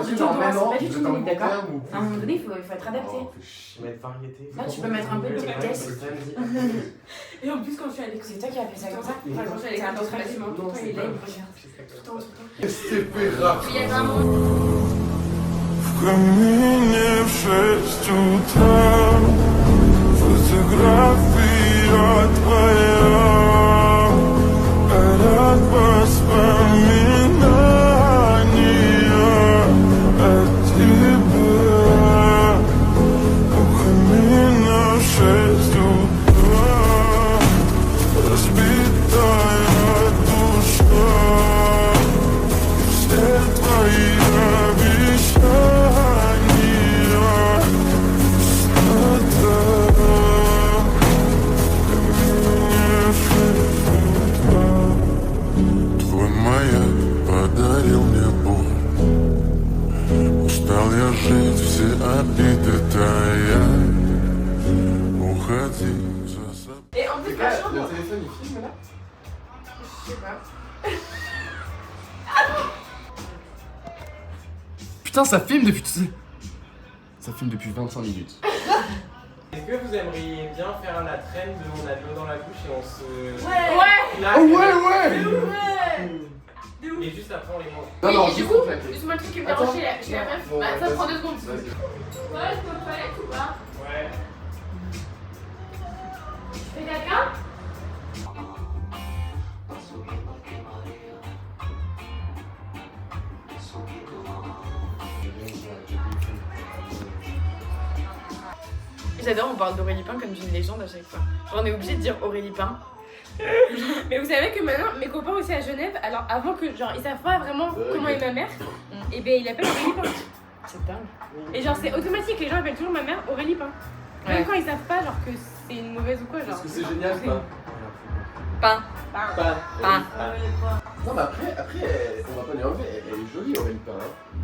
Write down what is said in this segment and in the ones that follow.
du tout, c'est pas du tout limite, d'accord? À un moment donné, il faut être adapté. Mettre variété. Là, tu peux mettre un peu de test. Et en plus, quand je suis allée, c'est toi qui as fait ça comme ça? Enfin, quand je suis allée à notre bâtiment, tout le temps, il est là, il me regarde. Tout le temps. C'est grave. Il y avait un moment. В камине в 6 утра фотография твоя, ряд воспоминаний о тебе. У камина в 6 утра разбитая душа, все твои обещания. Твой маяк подарил мне боль. Устал я жить, все обиды тая. Уходи за собой. Et en plus, ma chambre. Le téléphone il filme là? Je sais pas. Putain, ça filme depuis. Ça filme depuis 25 minutes. Est-ce que vous aimeriez bien faire la traîne de on a de l'eau dans la bouche et on se. Ouais! Là, Oh ouais! De ouf! Et juste après on les mange. Non, non, Oui, et du juste coup, claquer. juste moi le truc qui me dérange chez la meuf, Bon, bah ça vas-y. prend 2 secondes. Vas-y. Ouais, je peux aux toilettes ou pas? Ouais. Tu fais caca? J'adore, on parle d'Aurélie Pain comme d'une légende à chaque fois. Genre on est obligé de dire Aurélie Pain. Mais vous savez que maintenant, mes copains aussi à Genève, alors avant que, genre, ils savent pas vraiment comment est ma mère, et ben ils l'appellent Aurélie Pain. C'est dingue. Et genre c'est automatique, les gens appellent toujours ma mère Aurélie Pain. Même quand ils savent pas genre que c'est une mauvaise ou quoi, genre. Parce que c'est génial, pas. Pain. Pas. Pain. Non, mais après, on va pas lui enlever. Elle est jolie, Aurélie Pain.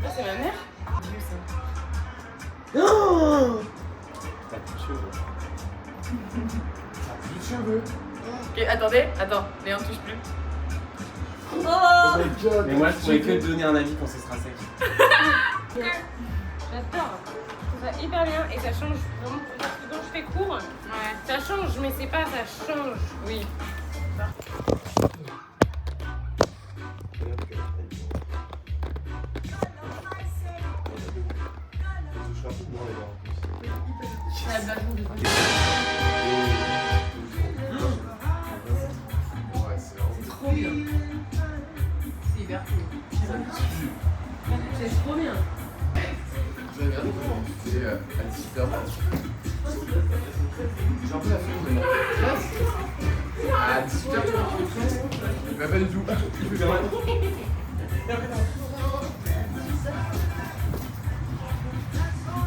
Ah, c'est ma mère? Dieu ça. Oh! T'as plus de cheveux. T'as plus de cheveux. Ok, attendez, attends, mais on touche plus. Oh my god. Mais moi je pourrais que te donner un avis quand ce sera sec. J'adore. Je trouve ça hyper bien et ça change vraiment. Parce que quand je fais court, ça change, mais c'est pas ça change. Oui. C'est trop bien. C'est hyper cool. C'est trop bien. Je vais regarder comment tu fais à 18h. J'ai un peu la flemme maintenant. À 18h, tu fais mais pas du tout. Il fait bien.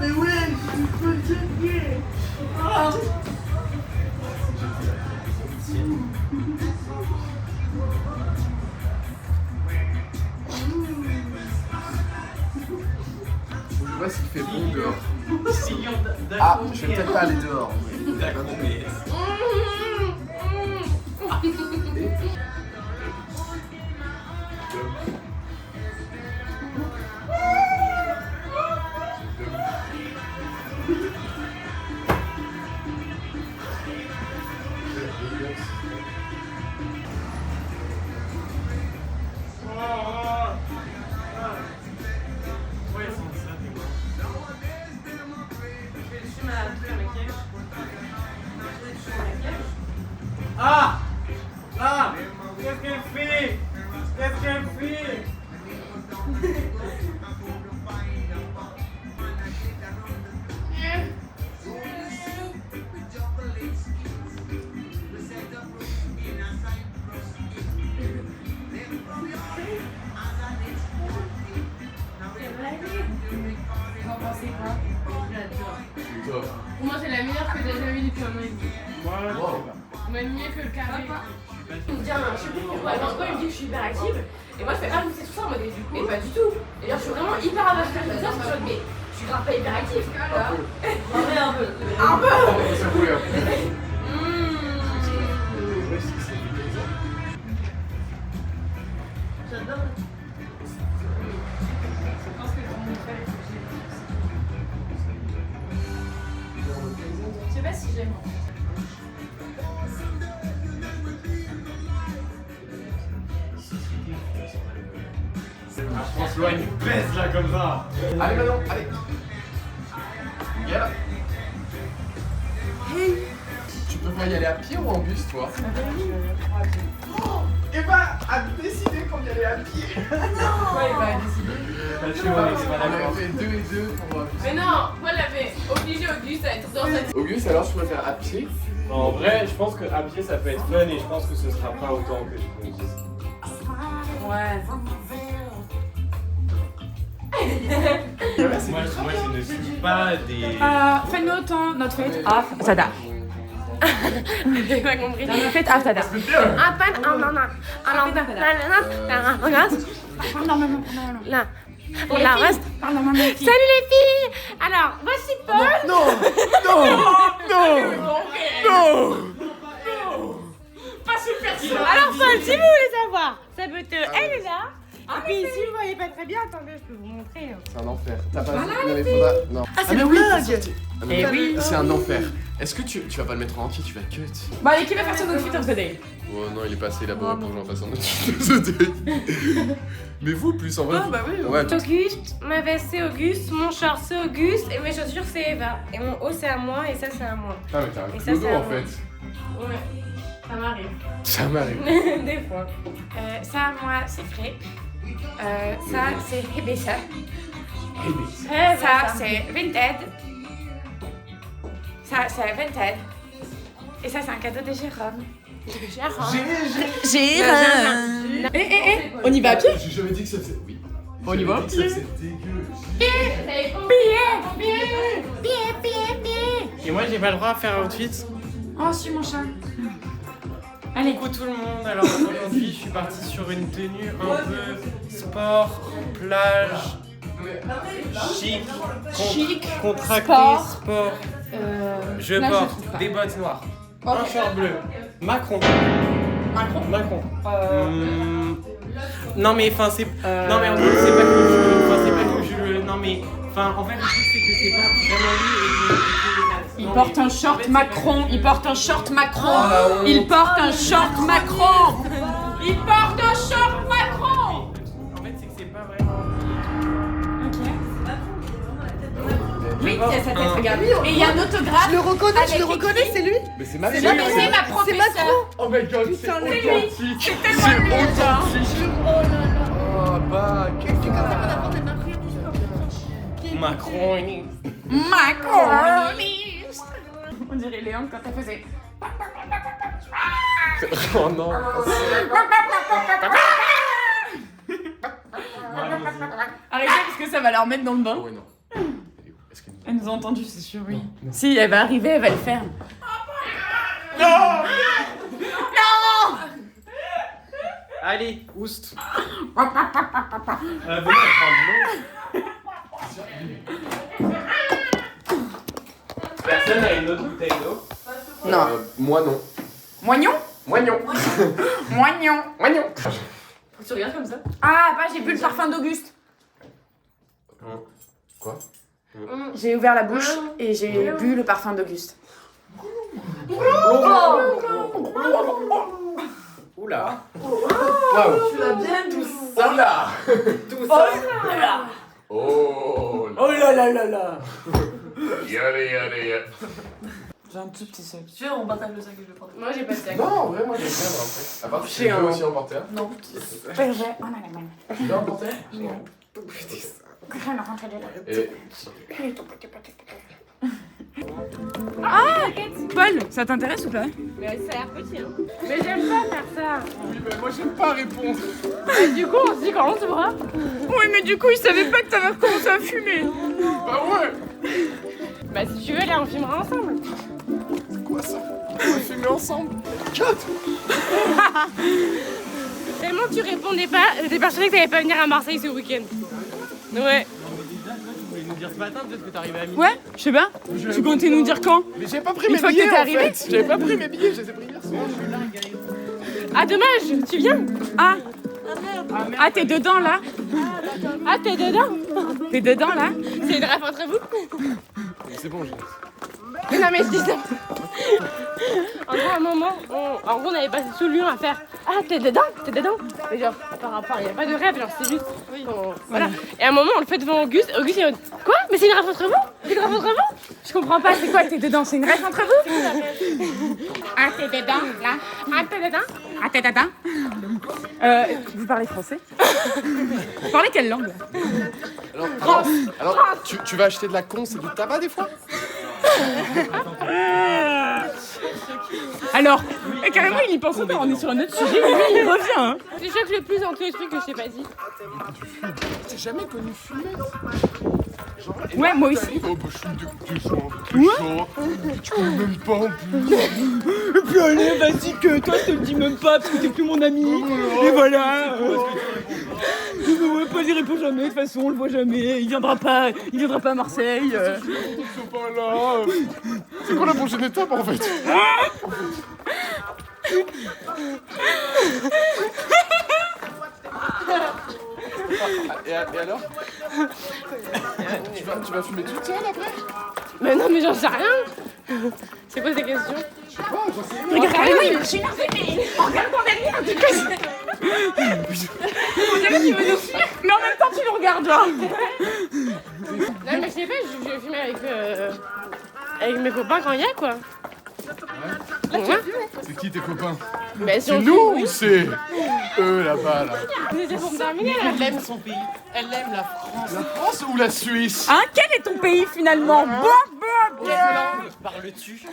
Mais ouais, je peux te dire. Je vois s'il fait bon dehors. Ah, je vais peut-être pas aller dehors. D'accord, mais. Ah! Ah! Qu'est-ce qu'elle fait? Qu'est-ce qu'elle fait? Vous en pensez quoi? J'adore. Top. Pour moi, c'est la meilleure que j'ai jamais vue depuis un an et demi. Moi, je sais pas. Même mieux que le carré. Il me dit, ah, je sais plus pourquoi. Et quand il me dit que je suis hyper active, et moi je fais, ah, mais c'est tout ça en mode, mais pas du tout. Et d'ailleurs, je suis vraiment hyper avachée de ça, parce que je me dis, mais je suis grave pas hyper active. En vrai, un peu. Un peu! Ça voulait un peu. J'adore. Je pense que pour mon frère, François, il nous baisse là comme ça. Allez, Manon, allez. Nickel. Tu préfères y aller à pied ou en bus, toi? Eva a décidé qu'on y allait à pied. Ouais, Eva a décidé. C'est pas d'accord. On avait fait 2 et 2 pour... Mais non, moi l'avais obligé Auguste à être dans cette. Auguste, alors tu préfères à pied? En vrai, je pense qu'à pied ça peut être fun et je pense que ce sera pas autant que je me dis. Ouais. Moi, je ne suis pas des. Fais-nous autant notre fête à Sada. J'ai pas compris. Notre fête à Sada. Là. La reste. Salut les filles. Alors, voici Paul. Pas super. Alors Paul, si vous voulez savoir, ça peut te... Elle est là. Et puis si vous voyez pas très bien, attendez, je peux vous montrer. C'est un enfer. T'as pas... Non, mais faudra... Non. Ah, c'est le vlog. Eh oui. C'est un enfer. Est-ce que tu vas pas le mettre en entier, tu vas cut? Bon, allez, qui va faire son outfit of the day? Oh non, il est passé là-bas pour que j'en fasse un autre. Mais vous, plus en vrai. Ah, bah oui. Ouais. Auguste, ma veste c'est Auguste, mon short c'est Auguste et mes chaussures c'est Eva. Et mon haut c'est à moi et ça c'est à moi. Ah, mais t'as un Et ça, clodo c'est à en moi. fait. Ouais, ça m'arrive. Ça m'arrive. Des fois. Ça, moi, c'est frais. Ça, c'est Hebessa. Ça, c'est Vinted. Ça, c'est Vinted. Et ça, c'est un cadeau de Jérôme. Jérôme. On y va à pied? J'ai jamais dit que ça faisait. Oui. On y va? J'avais dit que ça faisait dégueu. Et moi, j'ai pas le droit à faire un outfit. Oh, si, mon chat. Allez, coucou tout le monde. Alors aujourd'hui, je suis parti sur une tenue un peu sport, plage, chic, contracté, sport. Je là, je porte trouve pas. des bottes noires, un short bleu, Macron. Non mais enfin c'est non mais en gros c'est pas que je non mais enfin en fait le truc c'est que c'est pas vraiment lui et Il porte un short Macron. Il porte un short Macron. Il porte un short Macron. Il porte un short Macron. en fait c'est que c'est pas vraiment Oui, il y a sa tête, regarde. Et il y a un autographe. Je le reconnais, c'est lui. Mais c'est ma C'est ma professeure. Oh my god, c'est Putain, lui. authentique. C'est tellement authentique. Oh bah, qu'est-ce que Macron. Macron. On dirait Léon quand elle faisait. Oh non. Arrêtez parce que ça va leur mettre dans le bain. Oh ouais, non. Est-ce qu'elle Elle nous a entendu, c'est sûr, oui. Si, elle va arriver, elle va le faire. Allez, oust. Venez prendre l'eau. Personne a une autre bouteille d'eau? Non. Moi non. Moignon? Moignon. Moignon. Moignon. Tu regardes comme ça? Ah, bah j'ai bu le parfum d'Auguste. Quoi? J'ai ouvert la bouche et j'ai bu le parfum d'Auguste. Oula. Waouh. Tu l'as bien douce. Oula. Tout ça. Oh. Oh là là là là. Yallez. J'ai un tout petit sac. Tu veux, on partage le sac que je vais prendre. Moi j'ai pas de sac. Non, en vrai, moi j'aime bien en fait. À part que J'ai tu veux un- aussi en porter un. Non. Tu veux en porter un? Et... Paul, ça t'intéresse ou pas? Mais ça a l'air petit hein. Mais j'aime pas faire ça. Oui, mais moi j'aime pas répondre. Et du coup on se dit quand on s'ouvre. Oui, mais du coup, il savait pas que t'avais commencé à fumer. Bah ouais. Bah si tu veux là on filmera ensemble. C'est quoi ça? On va filmer ensemble. Cut. Tellement tu répondais pas, j'étais persuadée que t'allais pas venir à Marseille ce week-end. Ouais. Tu voulais nous dire ce matin peut-être que t'arrivais à midi. Ouais, je sais pas. Tu comptais nous dire quand? Mais j'ai pas pris Une mes fois que billets t'étais en arrivé. fait. J'avais pas pris mes billets, je les ai pris hier soir. Ah dommage, tu viens? Ah. Ah, t'es dedans là? Ah t'es dedans? T'es dedans là? C'est une raf entre vous? C'est bon, j'ai... Non mais je dis ça. En gros, à un moment, on avait passé tout le lieu à faire ah, t'es dedans. Mais genre, par rapport, il n'y a pas de rêve, genre, c'est juste. Voilà. Et à un moment, on le fait devant Auguste. Auguste, il est en mode quoi? Mais c'est une rêve entre vous? Je comprends pas, c'est quoi t'es dedans? C'est une rêve entre vous? Ah, t'es dedans, là. Ah, t'es dedans. Ah, t'es dedans. Vous parlez français? Vous parlez quelle langue? Alors, tu vas acheter de la conce et du tabac des fois? Alors, carrément, il y pense pas, on est sur un autre sujet, mais lui, il revient. Hein. C'est le choc le plus dans tous les trucs que je t'ai pas dit. T'as jamais connu fumer? Ouais, moi aussi. Oh, bah, je fume depuis que t'es chaud. Tu connais même pas en plus. Et puis allez, vas-y, que toi, je te le dis même pas, parce que t'es plus mon ami. Et voilà. Ouais, Paul, il répond jamais, de toute façon, on le voit jamais. Il viendra pas à Marseille. C'est pas là. C'est quoi la prochaine étape en fait? Et alors? Tu vas fumer toute seule après? Mais non, mais j'en sais rien. C'est quoi ces questions? Je sais pas, j'en sais rien. Regarde, carrément, il est énervé, mais en regardant derrière, tu sais. On dirait qu'il veut nous fuir, mais en même temps, tu le regardes, genre. Non, mais je sais pas, je vais fumer avec mes copains quand il y a quoi. Ouais. C'est qui tes copains? Bah, si C'est on nous fume, ou c'est eux là-bas là? c'est pour me terminer là. Elle aime son pays. Elle aime la France. La France ou la Suisse? Hein, quel est ton pays finalement? Parles-tu? Tu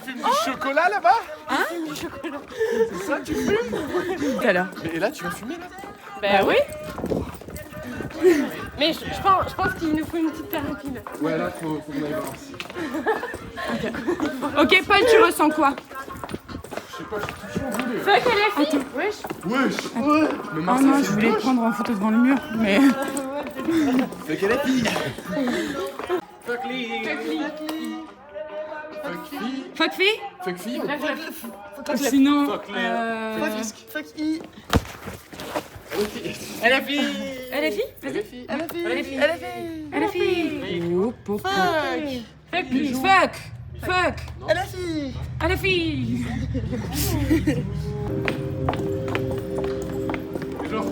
fumes du chocolat là-bas? Hein? Du chocolat. C'est ça que tu fumes? Alors. Et là tu vas fumer là? Bah oui. Mais je pense qu'il nous faut une petite thérapie là. Ouais là faut qu'on aille voir. Ok, Paul, tu ressens quoi? Je sais pas, je suis toujours roulé. Fuck elle est fille. Wesh. Wesh! Ouais! Mais Oh Marseille, non, c'est je voulais une te gauche. prendre en photo devant le mur, mais... Fait qu'elle est fille! Fuck les. Fuck fille! Fuck fille? Fuck fille! Sinon... Fuck les. Fuck i! Elle a fille. Elle est fille? Elle est fille! Elle a fille. Elle est fille. Oh, pop, pop. Fuck. Fuck. Fuck. Elle a fille. Elle est fille. Genre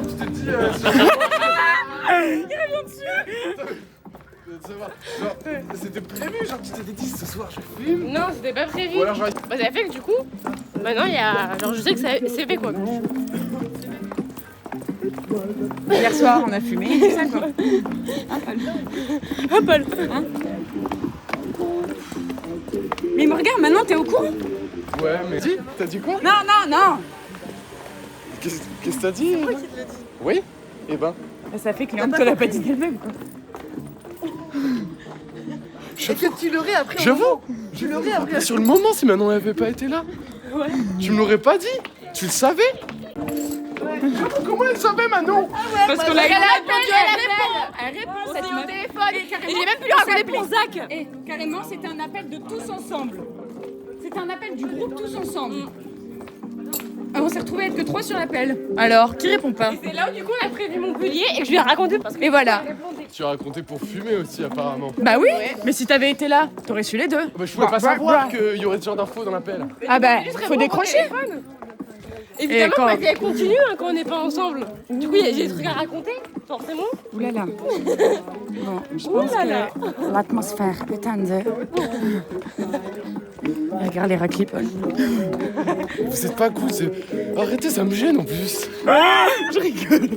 tu t'es dit... Il revient dessus. Ça va. Genre, c'était prévu, genre tu t'étais dit ce soir je fume. Non, c'était pas prévu. Ou alors genre... Bah ça fait que du coup, maintenant il y a... Genre je sais que c'est fait quoi. Hier soir, on a fumé, c'est ça quoi. Ah Paul. Hein? Mais me regarde, maintenant t'es au courant? Ouais mais... Dis, t'as dit quoi? Non. Qu'est-ce que t'as dit? Oui? Eh ben... Ça fait que Léon te l'a pas dit d'elle-même quoi. Et que tu l'aurais après. J'avoue! Tu l'aurais après. Sur le moment, si Manon n'avait pas été là, tu me l'aurais pas dit? Tu le savais? J'avoue, comment elle savait Manon? Parce qu'on l'a eu. Elle répond, cette c'est au meuf. téléphone. Et Et j'ai même pu lui raconter pour Zach. Et carrément, c'était un appel de tous ensemble. C'était un appel du groupe tous ensemble. On s'est retrouvés à être que 3 sur l'appel. Alors, qui répond pas? C'est là où du coup on a prévu Montpellier et que je lui ai raconté parce que Et voilà. Tu as raconté pour fumer aussi apparemment. Bah oui, mais si t'avais été là, t'aurais su les deux. Bah, je pouvais pas savoir qu'il y aurait ce genre d'infos dans l'appel. Ah bah, faut décrocher. Évidemment, quand- parce qu'elle continue quand on n'est pas ensemble. Du coup, j'ai des trucs à raconter, forcément. Oulala. Bon, je pense que l'atmosphère est tendue. Regarde les raclis, Paul. Vous êtes pas cool, c'est... Arrêtez, ça me gêne en plus. Je rigole.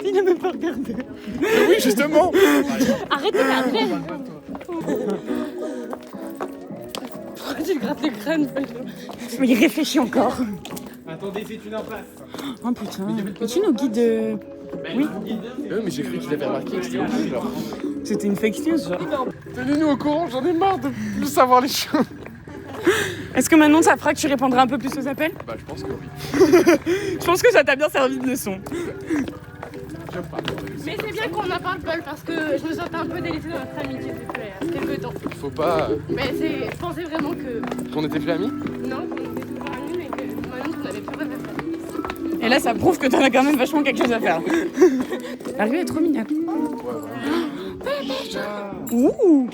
Il a même pas regardé. Mais oui, justement. Arrêtez la plaine. Pourquoi tu te grattes les crânes, Paul? Mais il réfléchit encore. Attendez, c'est une impasse. Oh putain. Et tu nous guides... Oui. Mais j'ai cru qu'il avait remarqué que c'était au bout, genre. C'était une fake news, genre. Tenez-nous au courant, j'en ai marre de plus savoir les choses. Est-ce que maintenant ça fera que tu répondras un peu plus aux appels? Bah, je pense que oui. Je pense que ça t'a bien servi de leçon. J'aime pas. Mais c'est bien qu'on en parle, Paul, parce que je me sentais un peu délaissée dans notre amitié depuis quelques temps. Faut pas... Mais je pensais vraiment que... qu'on était plus amis. Non, qu'on était toujours amis, mais que maintenant qu'on avait plus rien à faire. Et là, ça prouve que t'en as quand même vachement quelque chose à faire. La rue est trop mignonne. Ouh.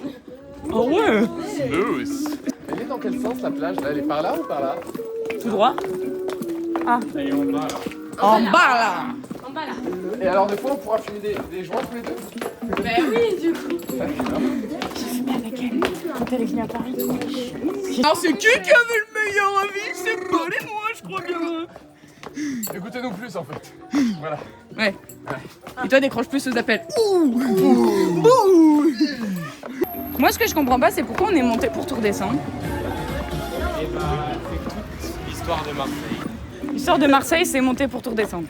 Oh ouais. Loose. Elle est dans quel sens la plage là? Elle est par là ou par là? Tout droit. Elle est en bas là. En bas là. En bas là. Et alors des fois on pourra fumer des joints tous les deux? Bah oui, du coup. Quand elle est venue à Paris. Alors c'est qui avait le meilleur avis? C'est Paul et moi, je crois bien. Écoutez-nous plus en fait. Voilà. Ouais. Et toi décroche plus aux appels. Ouh. Moi ce que je comprends pas c'est pourquoi on est monté pour tout redescendre. Et bah, c'est toute l'histoire de Marseille. L'histoire de Marseille c'est monter pour tout redescendre.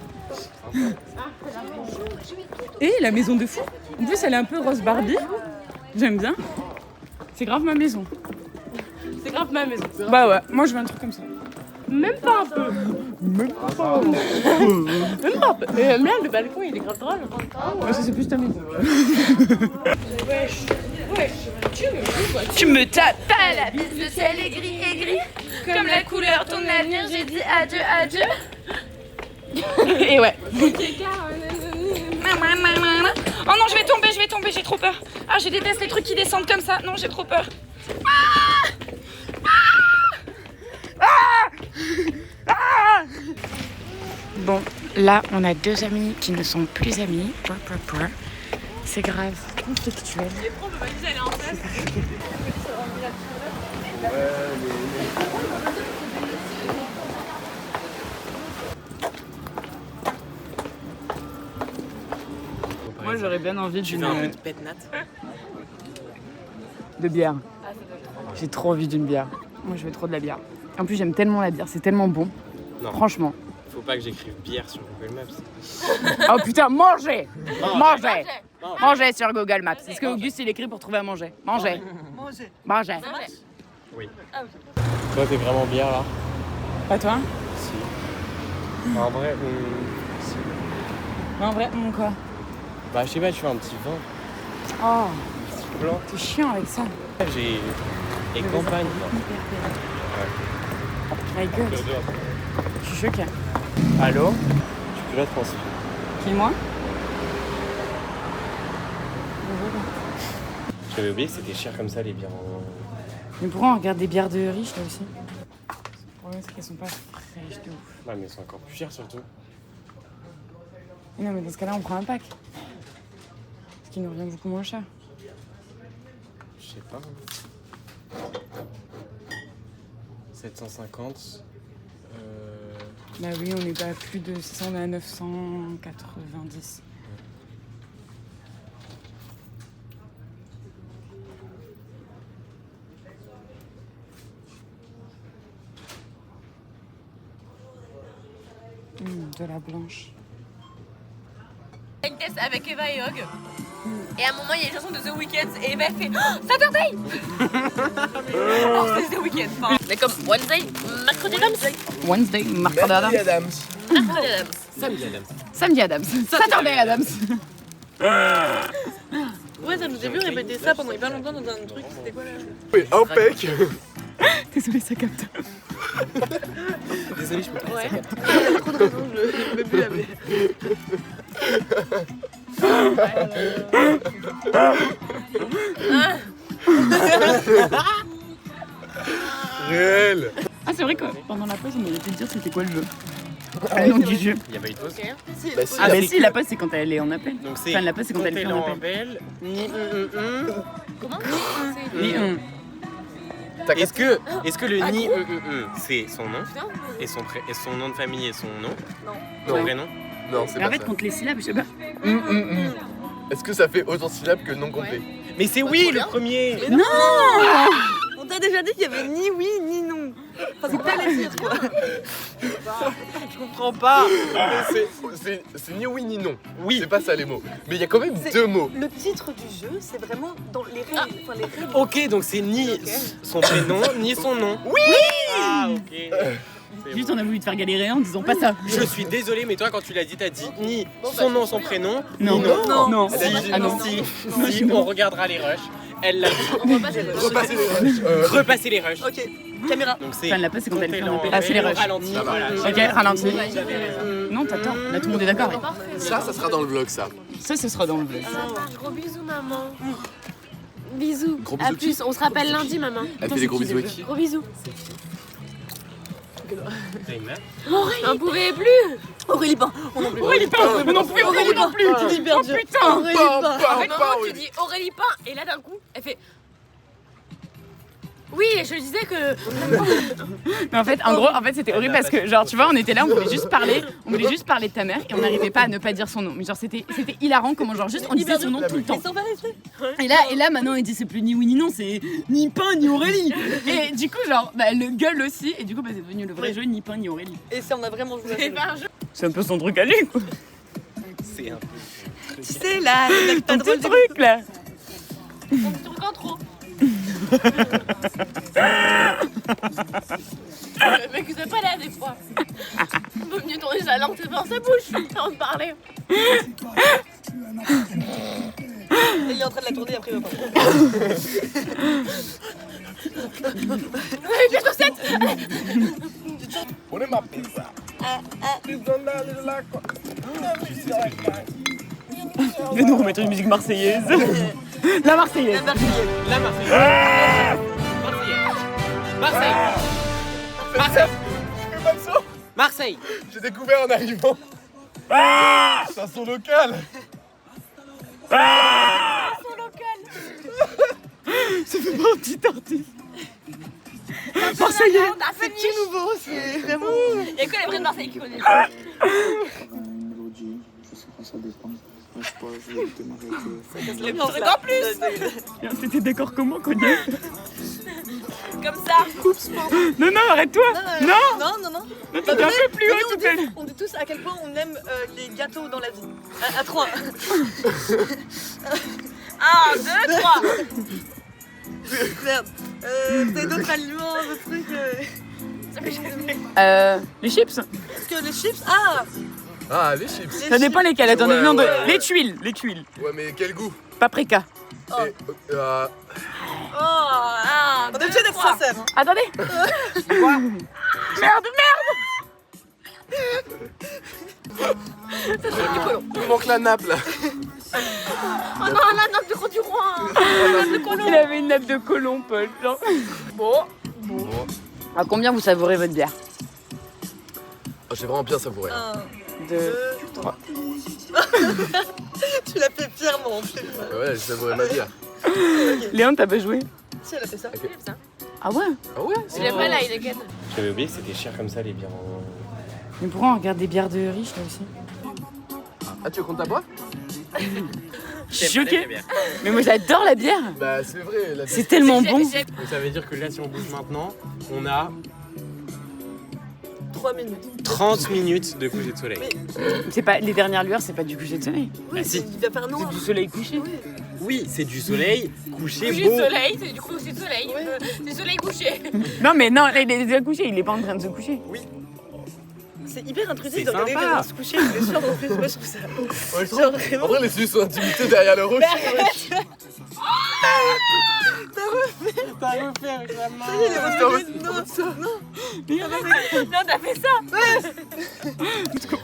Et la maison de fou. En plus elle est un peu rose Barbie. J'aime bien. C'est grave ma maison. C'est grave ma maison. Bah ouais, moi je veux un truc comme ça. Même pas un peu. Même pas. Même pas un peu. Et même là, le balcon, il est grave drôle. Ouais, ça c'est plus ta maison. Wesh. Tu me fous quoi. Tu me tapes. Pas la bise, le ciel est gris. Comme la couleur, ton avenir, j'ai dit adieu. Et ouais. Oh non, je vais tomber, j'ai trop peur. Ah, je déteste les trucs qui descendent comme ça. Non, j'ai trop peur. Bon, là, on a deux amis qui ne sont plus amis. C'est grave conflictuel. Moi j'aurais bien envie Tu veux un peu de pète nat? de bière. J'ai trop envie d'une bière. Moi je veux trop de la bière. En plus j'aime tellement la bière, c'est tellement bon. Non. Franchement. Faut pas que j'écrive bière sur Google Maps. Oh putain, mangez. Mangez. Non. Mangez sur Google Maps. C'est ce que Auguste il écrit pour trouver à manger. Mangez. Mangez. Oui. Toi, t'es vraiment bière là? Pas toi? Si. En vrai, si. Mais en vrai, mon quoi? Bah, je sais pas, tu fais un petit vin, Oh, un petit blanc. t'es chiant avec ça. J'ai. Et campagne. My god, je suis choquée. Allô? Tu peux la transférer. Qui, moi? J'avais oublié que c'était cher comme ça les bières en. Mais pourquoi on regarde des bières de riches là aussi? Le problème c'est qu'elles sont pas fraîches de ouf. Ouais, mais c'est encore plus cher surtout. Mais non, mais dans ce cas-là, on prend un pack. Ce qui nous revient beaucoup moins cher. Je sais pas. 750. Bah oui, on est pas à plus de 600, on est à 990. De la blanche. Une test avec Eva et Hog. Et à un moment, il y a une chanson de The Weeknd et Eva fait oh, Saturday. Alors c'est The Weeknd. Enfin, mais comme Wednesday, mercredi Adams. Wednesday, mercredi Adams. Mercredi Adams. Samedi Adams. Samedi Adams. Saturday Adams. Ouais, ça nous a vu répéter ça pendant hyper longtemps dans un truc. C'était quoi là? Oui, impec. Désolé, ça capte. Désolé, je peux pas. Ouais. Il y a trop de raisons, je l'ai plus lavé. Réel. Ah, c'est vrai que pendant la pause, on avait été dire c'était quoi le jeu. Le nom du jeu. Il y a pas eu de pause. Bah si, Ah, la- bah si, la pause, c'est quand elle est en appel. Donc c'est. Enfin, la pause, c'est quand elle est en en appel. appel. Ni. Oui, T'as Est-ce que le ni c'est son nom et son nom de famille et son nom? Son Non. vrai nom? Non, c'est Mais en pas fait, ça. compte les syllabes, je sais pas. Est-ce que ça fait autant de syllabes que le nom complet? Mais c'est oui le premier! On t'a déjà dit qu'il y avait ni oui ni non. Enfin, c'est pas les dire quoi. Je comprends pas! C'est ni oui ni non. Oui. C'est pas ça les mots. Mais il y a quand même deux mots. Le titre du jeu, c'est vraiment dans les règles. Enfin, les règles. Ok, donc c'est ni son prénom ni son nom. Oui! Ah, ok. C'est Juste, bon. on a voulu te faire galérer en disant pas ça. Je suis désolé, mais toi, quand tu l'as dit, t'as dit ni son nom, son prénom, Non. ni non. Non. Si, Ah non. si, on regardera les rushs. Elle l'a dit. Repasser les rushs. Repasser les rushs. Ok, caméra. Donc c'est. Enfin, la pause, c'est quand elle fait en appel. Ah, Ah, c'est les rushs. Ralenti. Voilà. Ok, ralenti. J'avais raison. Non, t'attends. Là, tout le monde est d'accord. Ça sera dans le vlog ça. Ça, ce sera dans le vlog. Gros bisous, maman. Bisous. Gros À bisous. plus. On se rappelle lundi, maman. Elle fait des gros bisous avec qui? Gros bisous. T'as une meuf? On pouvait plus. Aurélie Pain. On en plus. Aurélie Pain, mais non plus, Aurélie non plus. Tu dis hyper dur. Putain. Aurélie Pain. En fait, maman, tu dis Aurélie Pain, et là d'un coup, elle fait. Oui, je disais que. Mais en fait, c'était horrible parce que, genre, tu vois, on était là, on voulait juste parler de ta mère et on n'arrivait pas à ne pas dire son nom. Mais genre, c'était hilarant comment, genre, juste on disait son nom tout le temps. Sans faire exprès. Et là, maintenant, il dit c'est plus ni oui ni non, c'est ni Pain ni Aurélie. Et du coup, genre, bah, le gueule aussi. Et du coup, bah, c'est devenu le vrai jeu, ni Pain ni Aurélie. Et ça, on a vraiment joué à C'est pas un jeu. C'est un peu son truc à lui, quoi. C'est un peu. Tu sais, là, Ton petit truc, là. Mon petit truc en trop. Le mec, il pas là des fois. On peut mieux tourner sa langue dans sa bouche avant de parler. Il est en train de la tourner après, il va pas. Avec les chaussettes. Prenez ma pizza. Il va nous remettre une musique marseillaise. La Marseillaise. La Marseille. Marseille. Marseille. J'ai découvert en arrivant. Chanson locale. Ça fait partie d'artiste. Marseillais. C'est qui nouveau? C'est vraiment. Il y a que les vrais de Marseille qui connaissent. En plus. C'était d'accord comment, Cognac? Comme ça. Non, non, arrête-toi. Non. Non, non, non. Non, t'es un peu plus haut tout à l'heure. On dit tous à quel point on aime les gâteaux dans la vie. À 3. 1, 2, 3. Merde. T'as d'autres aliments, d'autres trucs. Les chips. Parce que les chips. Ah. Ah, les chips. Ça dépend lesquels. Attendez, Ouais, non, ouais. les tuiles. Ouais, mais quel goût? Paprika. Et, Oh, 1, on est 2, obligé d'être 3. sincère. Hein. Attendez. Merde. il manque la nappe là. Oh non, la nappe de du roi. Il avait une nappe de colon, Paul. Genre. Bon. À combien vous savourez votre bière? Oh, j'ai vraiment bien savouré. 1, 2, 2, 3. Tu l'as fait fièrement en plus. Ouais, j'ai savouré ma bière. Léon, t'as pas joué? Si, elle a fait ça. Ah ouais? Ah ouais? Il est pas là, il est gâté. J'avais oublié que c'était cher comme ça les bières. Mais pourquoi on regarde des bières de riches là aussi? Ah, tu veux qu'on t'aboie? Je suis choquée. Mais moi j'adore la bière. Bah, c'est vrai. La C'est tellement bon. Donc ça veut dire que là si on bouge maintenant, on a 3 minutes. 30 minutes de coucher de soleil. C'est pas les dernières lueurs, c'est pas du coucher de soleil. Oui, si. il va faire C'est noir. du soleil couché. Oui, c'est du soleil couché Coucher beau. de soleil, c'est du coup c'est de soleil. C'est du soleil couché. Non mais non, là il est déjà couché, il est pas en train de se coucher. C'est hyper intrusif C'est de regarder les sympa. gens se coucher le soir en plus. Moi je trouve ça. Ouais, je Genre trouve. vraiment. En vrai, les cellules sont intimidées derrière le rocher. T'as refait avec la main. Il est revenu. Non, non. Non, t'as fait ça.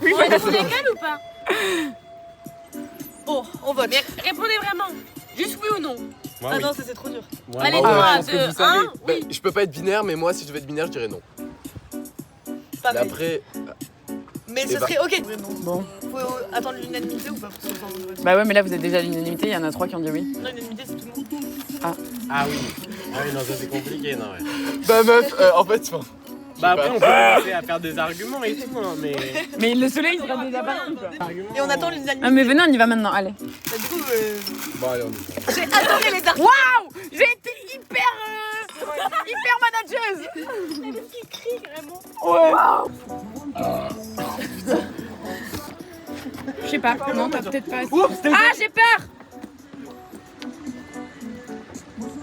Oui, On est dans légal ou pas? Oh, on vote. Mais répondez vraiment. Juste oui ou non. Moi, Ah oui. non, ça c'est trop dur. Moi, Allez, moi, 3, je pense que 2, vous savez. 1. Bah, je peux pas être binaire, mais moi, si je devais être binaire, je dirais non. Mais Pareil. après, Mais Eh ce bah. serait ok. Bon. Faut attendre l'unanimité ou pas pour que ce soit un vote. Bah ouais mais là vous êtes déjà à l'unanimité, il y en a 3 qui ont dit oui. Non, l'unanimité c'est tout le monde. Ah oui. Ah oui, non, ça c'est compliqué, non, ouais. bah meuf, en fait, enfin, Bah après, on peut commencer à faire des arguments et tout, hein, mais. Mais le soleil sera déjà parti quoi. Et on attend l'unanimité. Ah mais venez on y va maintenant, allez. Bah, du coup, bon, allez, on y va. j'ai adoré les arguments. Waouh! J'ai été hyper manageuse. Qui crie vraiment. Ouais. Je sais pas, non t'as peut-être pas. Ah j'ai peur.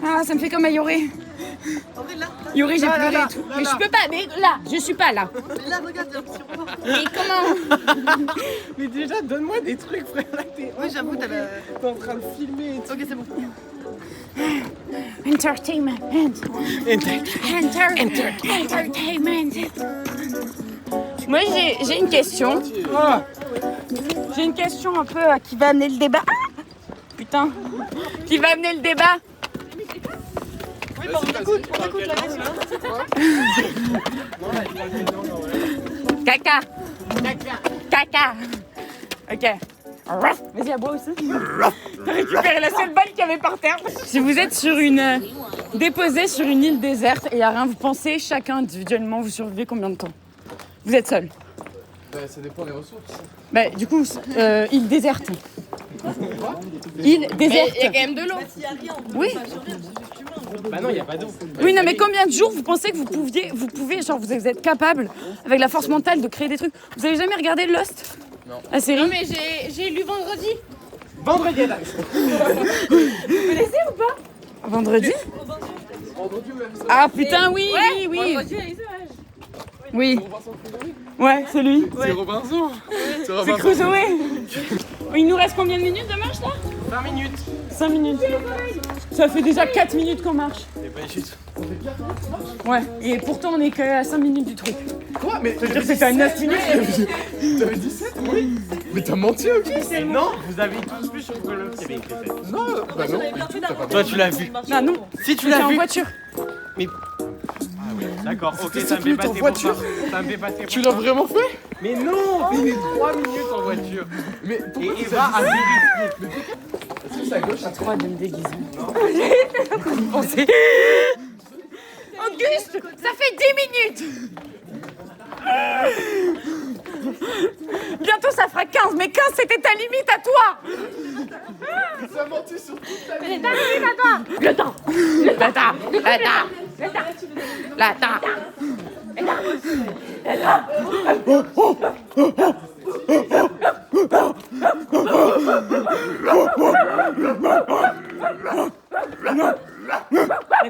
Ah ça me fait comme à Yoré. En vrai, là, Yoré j'ai pleuré et tout. Mais je peux pas, mais là, je suis pas là. là, regarde, il y a un petit roi. Mais comment? Mais déjà, donne-moi des trucs, frère. Là, t'es Oui, j'avoue, t'as la. en train de filmer et tout. Ok, c'est bon. Entertainment. Entertainment. Moi j'ai une question. J'ai une question un peu qui va amener le débat. Ah putain. Qui va amener le débat. Oui, pardon, on écoute la question. Caca. Caca. Ok. Vas-y, à bois aussi. T'as récupéré la seule balle qu'il y avait par terre. Si vous êtes sur déposé sur une île déserte et il n'y a rien, vous pensez chacun individuellement, vous survivez combien de temps? Vous êtes seul? Ça dépend des ressources. Bah, du coup, île déserte. Île déserte. Il y a quand même de l'eau. Oui. Bah non, il n'y a pas d'eau. Oui, non, mais combien de jours vous pensez que vous pouvez, genre, vous êtes capable, avec la force mentale, de créer des trucs? Vous avez jamais regardé Lost? Non. La série? Non, mais j'ai lu vendredi. Vendredi, Vous connaissez ou pas? Vendredi? Vendredi, vous l'avez vu ça? Ah putain, oui, oui. Vendredi, elle est sauvage. Oui. Ouais, c'est lui. C'est Robinson. C'est Crusoe. Il nous reste combien de minutes de marche là? 5 minutes. 5 minutes. Ça fait déjà 4 minutes qu'on marche. C'est pas juste. Ouais, et pourtant on est qu'à 5 minutes du truc. Quoi? Mais Ça veut dire que c'était à 9 minutes. t'avais 17? Oui. Mais t'as menti, ok? Non, vous avez tous vu sur Call of qui avait écrit ça. Non, bah non. Toi, tu l'as vu. Ah non, Si tu j'étais l'as en vu. voiture. D'accord, ok, C'était ça 5 me fait minutes en passer pour voiture. ça. Ça me fait passer pour Tu l'as vraiment fait? Mais non, c'était 3 minutes en voiture. Mais pourquoi Et tu Eva a vu. Est-ce que c'est à gauche? À Droit de me déguiser. Auguste, ça fait 10 minutes. Bientôt ça fera 15, mais 15 c'était ta limite à toi. Tu as menti sur toute ta vie. C'est ta limite à toi. Le temps. Il y a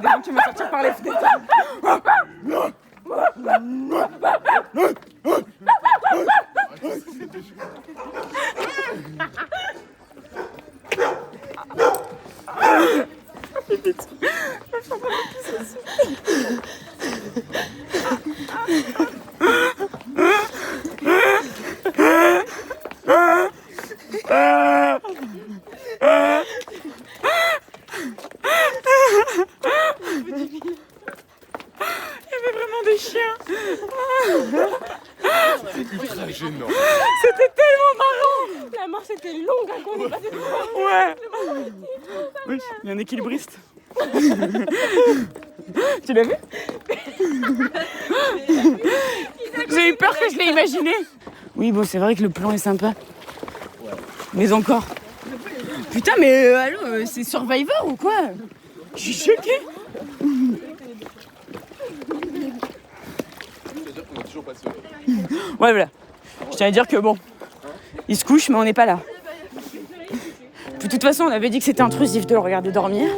des gens qui me sortir par les fenêtres. Des chiens. Ultra gênant. C'était tellement marrant. La marche était longue, hein, qu'on est passé Ouais. Oui, il y a un équilibriste. Tu l'as vu? J'ai eu peur que je l'ai imaginé. Oui, bon, c'est vrai que le plan est sympa. Mais encore. Putain, mais allô, c'est Survivor ou quoi? Je suis choquée. On est toujours pas sûr. Ouais, voilà. Je tiens à dire que bon, il se couche, mais on n'est pas là. Puis, de toute façon, on avait dit que c'était intrusif de le regarder dormir.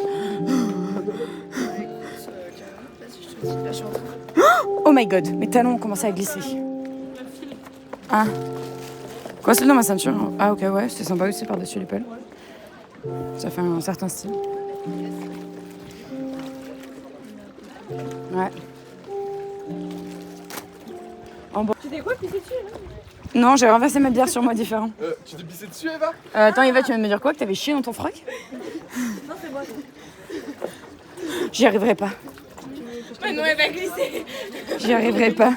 Oh my god, mes talons ont commencé à glisser. Ah. Quoi, c'est dans ma ceinture? Ah, ok, ouais, c'est sympa aussi par-dessus l'épaule. Ça fait un certain style. Ouais. Tu t'es quoi pissé dessus là? Non, j'ai renversé ma bière sur moi différent. Tu t'es pissé dessus, Eva? Attends, Eva, tu viens de me dire quoi? Que t'avais chié dans ton froc? Non, c'est moi. J'y arriverai pas. Mais non, elle va glisser. J'y arriverai pas.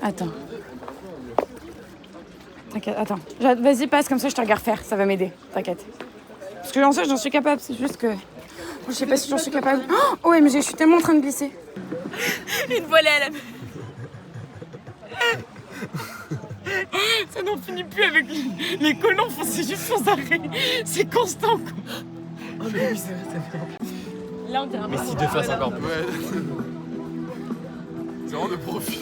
Attends. T'inquiète, attends. Vas-y, passe, comme ça je te regarde faire. Ça va m'aider. T'inquiète. Parce que j'en suis capable, c'est juste que... Je sais pas si j'en suis capable. Oh, OMG, je suis tellement en train de glisser. Une volée à la main. Ça n'en finit plus avec les colons, c'est juste sans arrêt. C'est constant, quoi. Oh, mais oui, c'est vrai, ça fait. Là, on dirait un Mais si de face encore plus. Ouais. C'est vraiment de profil.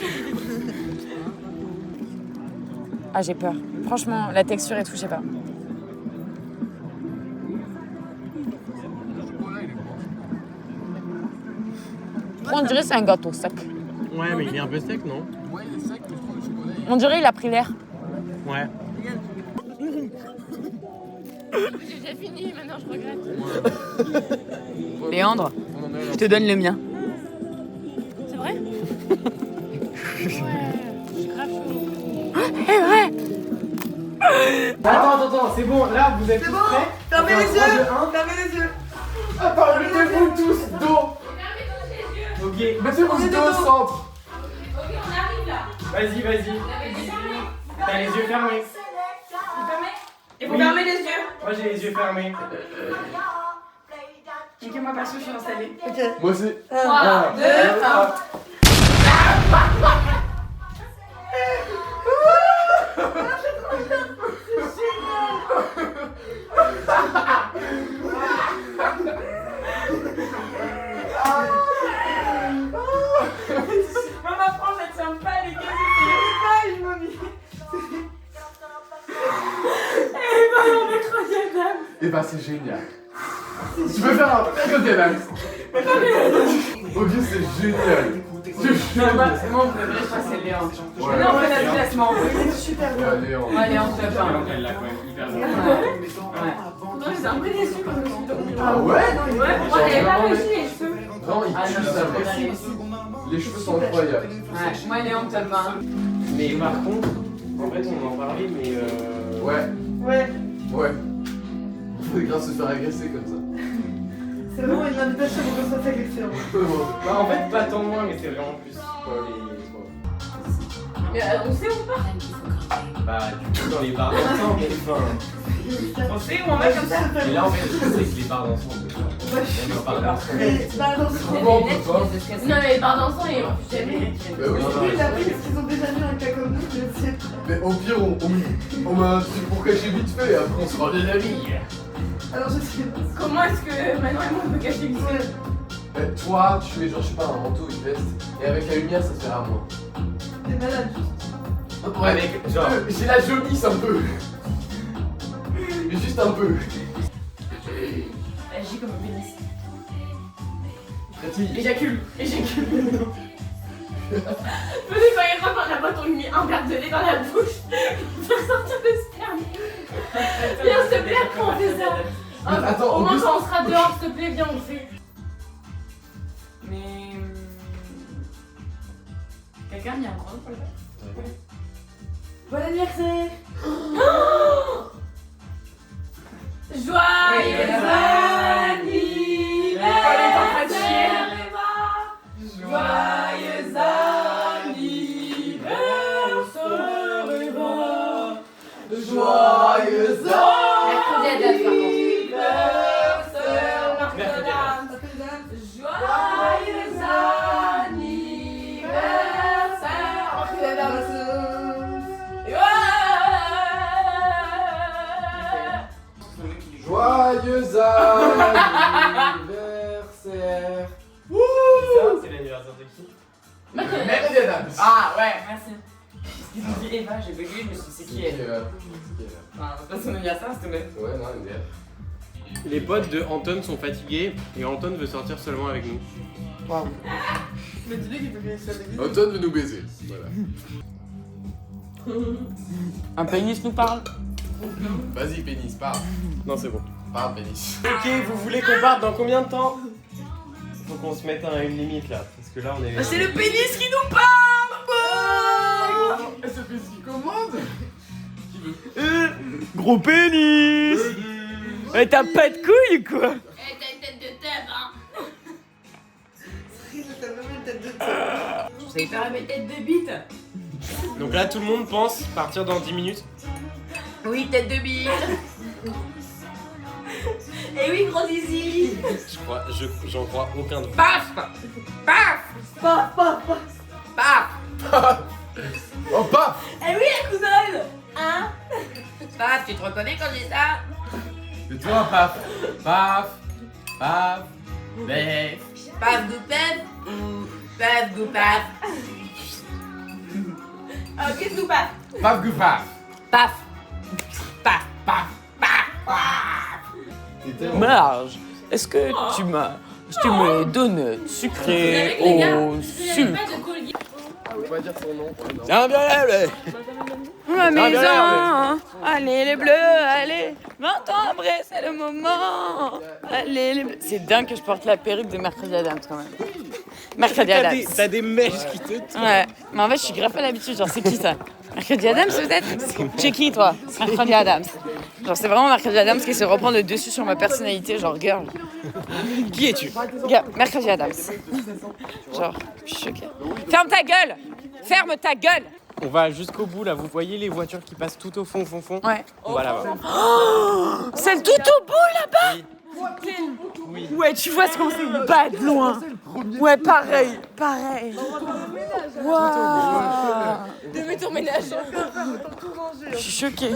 Ah, j'ai peur. Franchement, la texture et tout, je sais pas. On dirait que c'est un gâteau sec. Ouais, mais il est un peu sec, non? Ouais, il est sec, mais je trouve le chocolat. On dirait qu'il a pris l'air. Ouais. J'ai déjà fini, maintenant je regrette. Léandre, je te donne le mien. C'est vrai? Ouais, j'ai grave chaud. Attends, c'est bon, là vous êtes tous prêts? Fermez les yeux. Fermez les yeux. Attends, mettez-vous tous dos. Ok. Mettez-vous au centre. Ok, on arrive là. Vas-y, vas-y. T'as les yeux fermés. Il faut fermer les yeux. Moi j'ai les yeux fermés. Ok, moi perso, je suis installée. Moi aussi. 3, 2, 1. Maman, France, elle tient pas les gars, c'est pas, je m'en mis. Et bah c'est génial. Tu peux faire un mercredi Adams. Oh Dieu, c'est génial. Non, moi, on préfère, je crois que c'est Léon. Ouais. Non, on fait notre classement. Super bien. Allez, on... Allez, on te fait Elle l'a quand même hyper bien. Non, j'étais un peu déçue quand je me suis dormie. Ah ouais? Ouais, moi j'avais pas réussi les cheveux. Non, il tue sa mère. Les cheveux sont incroyables. Ouais, moi, Léon, te fait. Mais par contre, en fait on en parlait, mais Ouais, Ouais, ouais. Il faut grave se faire agresser comme ça. c'est vraiment une invitation pour que ça soit excellent. Bah en fait pas tant moins, mais c'est vraiment plus Mais on sait où pas. bah du coup dans les bars d'ensemble, mais enfin... On sait où on va comme ça. Et là en fait c'est que les bars d'ensemble. Même un bar d'ensemble. Mais bah non, Comment on peut pas? Non, mais les barres d'enfants, ils refusent jamais. Bah oui, oui, la prise, parce qu'ils ont déjà vu un cas comme nous, je sais. mais au pire, on met un truc pour cacher vite fait et après on sera des amis. Alors je sais pas. Comment est-ce que Manon et moi on peut cacher une Ouais. Toi, tu mets genre, je sais pas, un manteau, une veste, et avec la lumière, ça se verra moins. T'es malade juste. Ouais, Avec genre... j'ai la jaunisse un peu. Mais juste un peu. Agis comme un pénis. Cathy, Éjacule. Venez quand il rentre dans la boîte, on lui met un verre de lait dans la bouche. Faire sortir le sperme. Viens, s'il te plaît, après on fait ça. Mais attends, Au moins Auguste- quand on sera dehors, s'il te plaît, viens, on le fait. Mais. Quelqu'un y a un grand pour le faire? Bon anniversaire. Joyeux anniversaire. Joyeux anniversaire, Eva. Joyeux Mercredi à date, par contre. Mercredi à Joyeux anniversaire. Joyeux anniversaire. Ça, c'est l'anniversaire de qui? Mercredi Adams. Ah, ouais, merci. Parce qu'ils ont dit Eva, j'ai bugué, je me suis dit, c'est qui elle? Enfin, c'est pas son anniversaire, c'est tout même. Ouais, non, MDR. Les potes de Anton sont fatigués et Anton veut sortir seulement avec nous. Mais dis-lui qu'il peut gagner ça avec nous. Anton veut nous baiser. Voilà. Un pénis nous parle. Vas-y, pénis, parle. Non, c'est bon. Parle, pénis. Ok, vous voulez qu'on parte dans combien de temps? Faut qu'on se mette à une limite là, parce que là on est... C'est le pénis qui nous parle. C'est ce qui commande. Gros pénis. T'as pas de couilles ou quoi? Eh, t'as une tête de teub, hein. T'as vraiment une tête de tête. Je savais pas mes têtes de bite. Donc là tout le monde pense partir dans 10 minutes. Oui, tête de bite. Et oui, gros zizi. J'en crois aucun de vous. Paf. Paf. Paf, paf, paf. Paf. Oh, paf. Eh oui, la cousine. Hein? Paf, tu te reconnais quand j'ai ça? Et toi, paf. Paf. Paf. Bef. Paf de paf ou paf de paf? Qu'est-ce que pas? Paf, gu, paf. Paf. Paf, paf, paf, paf. Marge, est-ce que tu me donnes sucré au sucre? Pas de collier. On peut pas dire son nom. non. Tiens bien là, Ma maison, allez les bleus, allez. 20 ans après, c'est le moment. Allez les bleus. C'est dingue que je porte la perruque de Mercredi Adams quand même. Mercredi Adams. T'as des mèches qui te... Ouais, mais en fait, je suis grave pas l'habitude. Genre, c'est qui ça? Mercredi Adams peut-être? Chez qui toi? Mercredi Adams. Genre c'est vraiment Mercredi Adams qui se reprend le dessus sur ma personnalité, genre girl. Qui es-tu? Mercredi Adams. Genre, je suis choquée. Ferme ta gueule! Ferme ta gueule! On va jusqu'au bout là, vous voyez les voitures qui passent tout au fond? Ouais. On va là-bas. Celle tout au bout là-bas! Oui. Ouais, tu vois ce qu'on s'est bat de loin. Ouais, pareil. Waouh. Demain ton ménage. Je suis choquée.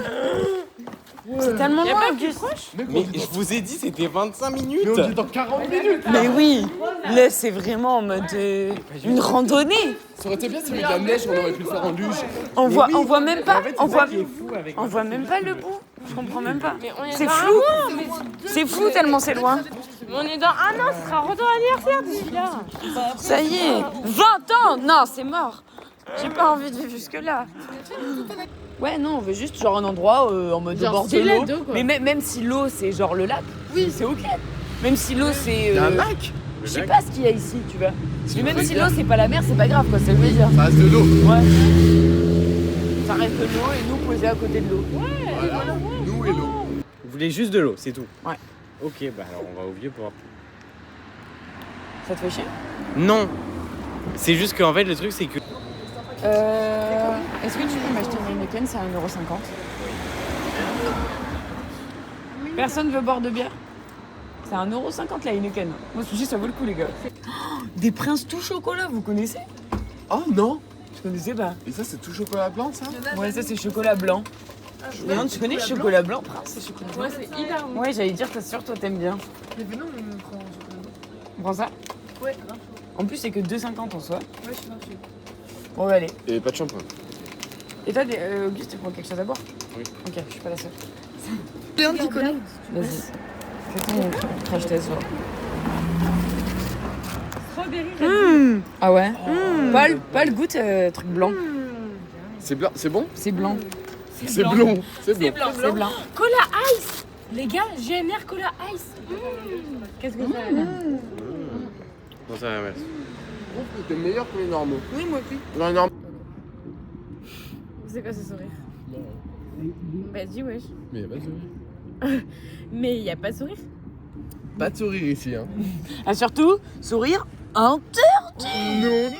C'est tellement loin, Auguste. Mais je vous ai dit, c'était 25 minutes. Mais on est dans 40 minutes. Mais oui, là c'est vraiment en mode une randonnée. Ça aurait été bien s'il y avait de la neige, on aurait pu le faire en luge. On voit même pas, En fait, on c'est voit, ça qui est fou avec on voit même pas le bout. Je comprends même pas. Mais on est C'est dans flou. un an, C'est flou tellement c'est loin. mais on est dans un an, ce sera retour anniversaire d'ici là. Ça y est, 20 ans. Non, c'est mort. J'ai pas envie de vivre jusque là. Ouais, non, on veut juste genre un endroit en mode Genre bord de stylé l'eau. d'eau, quoi. Mais même si l'eau c'est genre le lac, oui, c'est ok. Même si l'eau c'est. Il y a un lac. Je sais pas ce qu'il y a ici, tu vois. Mais même si l'eau c'est pas la mer, c'est pas grave quoi, c'est le dire. Ça reste de l'eau. Ouais. Ça reste de l'eau et nous posés à côté de l'eau. Voilà. Nous et l'eau. Vous voulez juste de l'eau, c'est tout? Ouais. Ok, bah alors on va au vieux port. Ça te fait chier? Non. C'est juste qu'en fait, le truc, c'est que... Est-ce que tu peux m'acheter une Heineken, c'est à 1,50 €. Personne veut boire de bière? C'est à 1,50 € la Heineken. Moi, je me dis, ça vaut le coup, les gars. Des princes tout chocolat, vous connaissez? Oh non. Je connaissais pas. Et ça, c'est tout chocolat blanc, ça? Ouais, ça, c'est chocolat blanc. Non, tu connais le chocolat blanc, prince? Ouais, c'est hyper bon. Ouais, j'allais dire, t'es sûr, toi, t'aimes bien. Mais non, on prend chocolat. On prend ça? Ouais. En plus, c'est que 2,50 en soi. Ouais, je suis partie. Bon, bah, allez. Et pas de shampoing. Et toi, Auguste, tu prends quelque chose à boire? Oui. Ok, je suis pas la seule. Plein de picolés. Vas-y. Fais ton crash test, genre. Ah ouais? Pas le goût, truc blanc. C'est blanc, c'est bon? C'est blanc. C'est blond. C'est blond. C'est blanc. Cola Ice. Les gars, GNR Cola Ice. Qu'est-ce que ça a là? Bon, ça va, merci. Je trouve que c'était meilleur que les normaux. Oui, moi aussi. Dans les normaux. C'est quoi ce sourire? Vas-y, wesh. Mais y a pas de sourire. Mais y a pas de sourire. Pas de sourire ici, hein. Ah, surtout, sourire interdit. Non,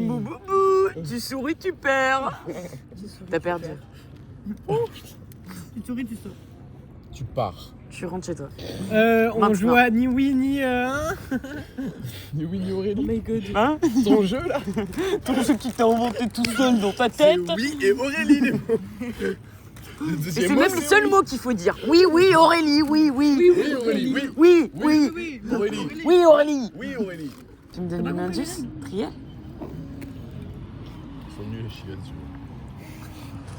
Bou, bou, bou. Tu souris, tu perds. T'as perdu. Tu souris, tu sors. tu pars. Tu rentres chez toi. On Maintenant. joue à ni oui ni Ni oui ni Aurélie. my god. Hein? Ton jeu là. Tout ce qui t'a inventé tout seul dans ta C'est tête. oui et Aurélie les mots. Le Et deuxième c'est mot, même le seul mot qu'il faut dire. Oui, oui, Aurélie, oui, oui. Oui Aurélie, oui. Oui, oui. Oui Aurélie. Oui, Aurélie. Oui Aurélie. Tu me donnes un indice? Trier? Ils sont nuls les chilles dessus.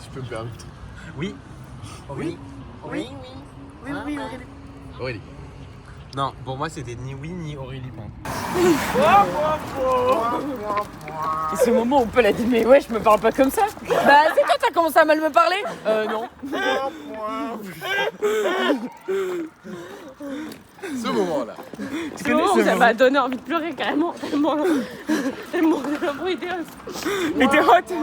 Si je peux me permettre. Oui. Oui. Oui. Oui, oui, Aurélie. Aurélie. Non, pour moi, c'était ni oui ni Aurélie Pan. Et c'est le moment où on peut la dire, mais ouais, je me parle pas comme ça. Bah, c'est toi, t'as commencé à mal me parler? Non. Ce moment-là. C'est le moment où ça m'a donné envie de pleurer carrément. Tellement l'embrouille était hot. Était hot.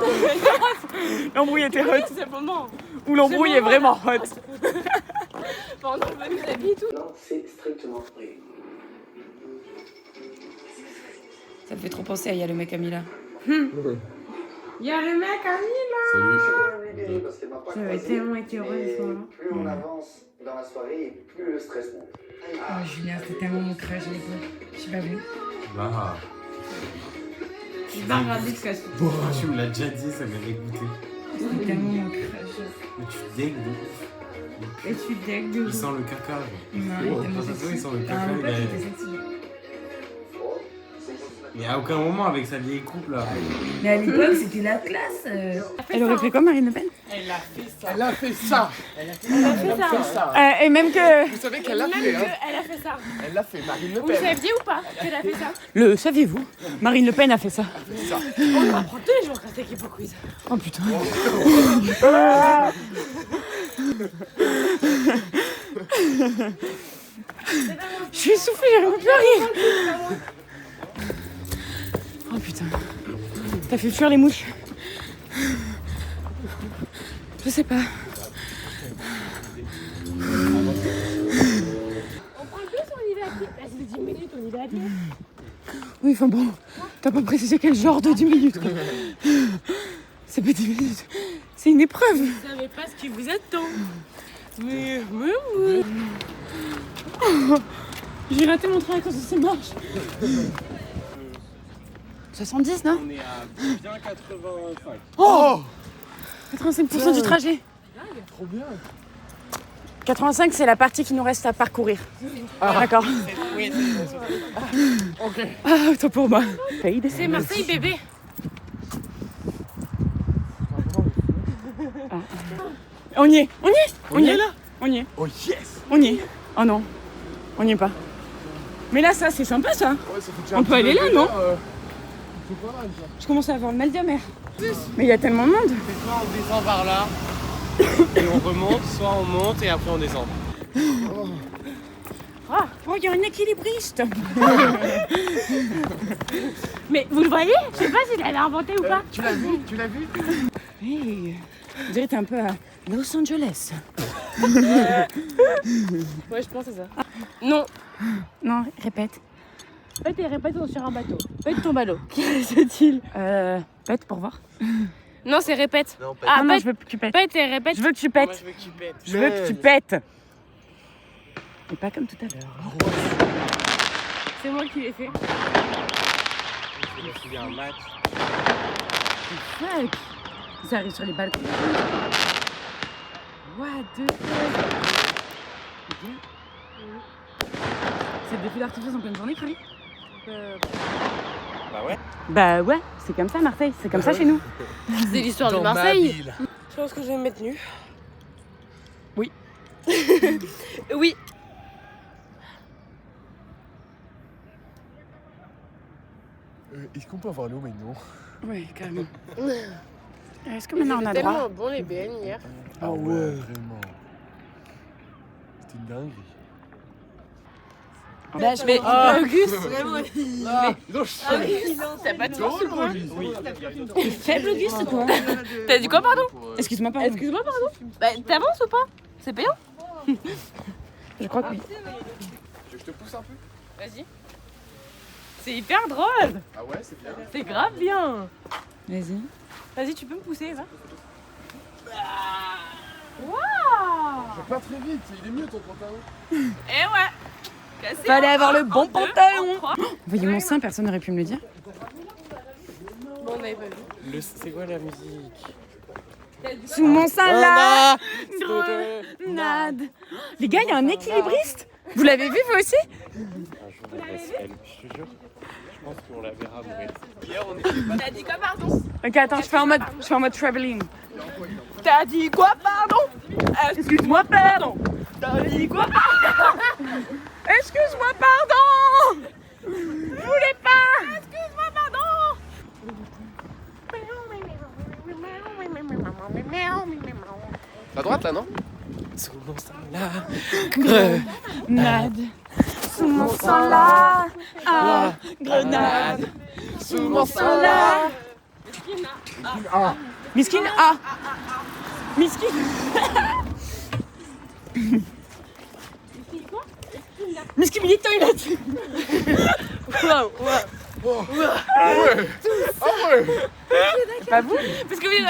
L'embrouille était hot. C'est le moment. Ou l'embrouille est vraiment hot. On est venu d'habiller et tout. Non, c'est strictement vrai. Ça me fait trop penser à Y'a le mec Camilla. Y'a le mec à Parce qu'elle m'a pas J'avais croisé, tellement été heureuse mais ce soir-là. plus on avance dans la soirée, et plus le stress monte. Oh, Julien, c'était tellement mon crush à l'époque. J'ai pas vu. Bah. J'ai pas regardé ce que c'est. Tu me l'as déjà dit, ça m'a dégoûté. C'était tellement mon crush. Mais tu dégues de ouf. Et tu deck de Il ouf. sent le caca. Non, Il sent le caca. mon il pote a- était sexy. Mais à aucun moment avec sa vieille coupe là. Mais à l'époque, c'était la classe. Elle aurait fait quoi, Marine Le Pen? Elle a fait ça. Et même que... Vous savez qu'elle l'a Même fait, hein. qu'elle a fait ça. Elle l'a fait, Marine Le Vous Pen. saviez ou pas qu'elle a fait ça? Le saviez-vous? Marine Le Pen a fait ça. On apprend tous les jours quand t'es Kipo Quiz. Oh putain. Je suis essoufflée, j'arrive plus à rire. Oh putain. T'as fait fuir les mouches. Je sais pas. On prend le bus ou on y va à pied? Là, c'est 10 minutes, on y va à pied. Oui, enfin bon, t'as pas précisé quel genre de 10 minutes, quoi. C'est pas 10 minutes, c'est une épreuve. Vous savez pas ce qui vous attend. Mais oui. Oh, j'ai raté mon train à cause de ces marches. 70, non? On est à bien 85. Oh 85% du trajet. Trop bien. 85, c'est la partie qui nous reste à parcourir. D'accord. Oui, Ok. Ah, autant pour moi. C'est Marseille, bébé. On y est, on y est, On y est là. on y est, Oh yes. on y est. Oh non, on n'y est pas. Mais là, ça, c'est sympa, ça. Ouais, ça fait déjà On un peut petit aller peu là, déjà, non C'est pas mal ça. Je commence à avoir le mal de mer. Mais il y a tellement de monde. C'est soit on descend par là et on remonte, soit on monte et après on descend. Ah, oh, il y a un équilibriste. Mais vous le voyez? Je sais pas s'il l'avait inventé ou pas. Tu l'as vu? Tu l'as vu? Hey, on dirait que t'es un peu à Los Angeles. Ouais, je pense à ça. Non. Non, répète. Pète et répète sur un bateau. Pète ton ballot. C'est-il Pète pour voir. Non, c'est répète. Non, pas Ah non, pète. je veux que tu pètes. Pète et répète. Je veux que tu Moi, pètes. je veux que tu pètes. Je veux que tu pètes. Et pas comme tout à l'heure. C'est moi qui l'ai fait. Il y a un match. Fuck. Ça arrive sur les balcons. What the fuck. Ok. C'est des feux d'artifice en pleine journée, Chloé? Bah ouais. Bah ouais, c'est comme ça Marseille, c'est comme ça chez nous. C'est l'histoire de Dans ma Marseille. ville. Je pense que je vais me mettre nue. Oui. Oui. Est-ce qu'on peut avoir l'eau maintenant? Oui, carrément. Est-ce que maintenant on a droit? bon les BN hier. Ah ouais, vraiment. C'était une dinguerie. Là, je vais. Auguste. T'as pas de force ou Faible Auguste, toi. T'as dit quoi, pardon? Excuse-moi, pardon. Excuse-moi, pardon. Bah, t'avances ou pas? C'est payant? Je crois que oui. Tu veux que je te pousse un peu? Vas-y. C'est hyper drôle. Ah ouais, c'est bien. C'est grave bien. Vas-y. Vas-y, tu peux me pousser, va. Fais pas très vite, il est mieux ton pantalon. Eh ouais. Cassé. Fallait avoir le bon 1, 2, pantalon. 3. Vous voyez mon sein, personne n'aurait pu me le dire. Bon, on avait pas vu. C'est quoi la musique? Sous mon sein là. Grenade. Les gars, il y a un équilibriste. Vous l'avez vu vous aussi? Un jour, on va se elle, je te jure. Je pense qu'on la verra mourir. Hier, on était pas. T'as dit quoi, pardon? Ok, attends, je fais en mode travelling. T'as dit quoi, pardon? Excuse-moi, pardon. T'as dit quoi, pardon? Excuse-moi, pardon. Je voulais pas. Excuse-moi, pardon. À droite là, non? Sous mon sein là. Grenade. Sous mon sang là. Ah, grenade. Sous mon sang là. Miskin A. Miskin. Miskin Millie Toilet. Ah ouais! Ah ouais! Pas vous? Parce que oui,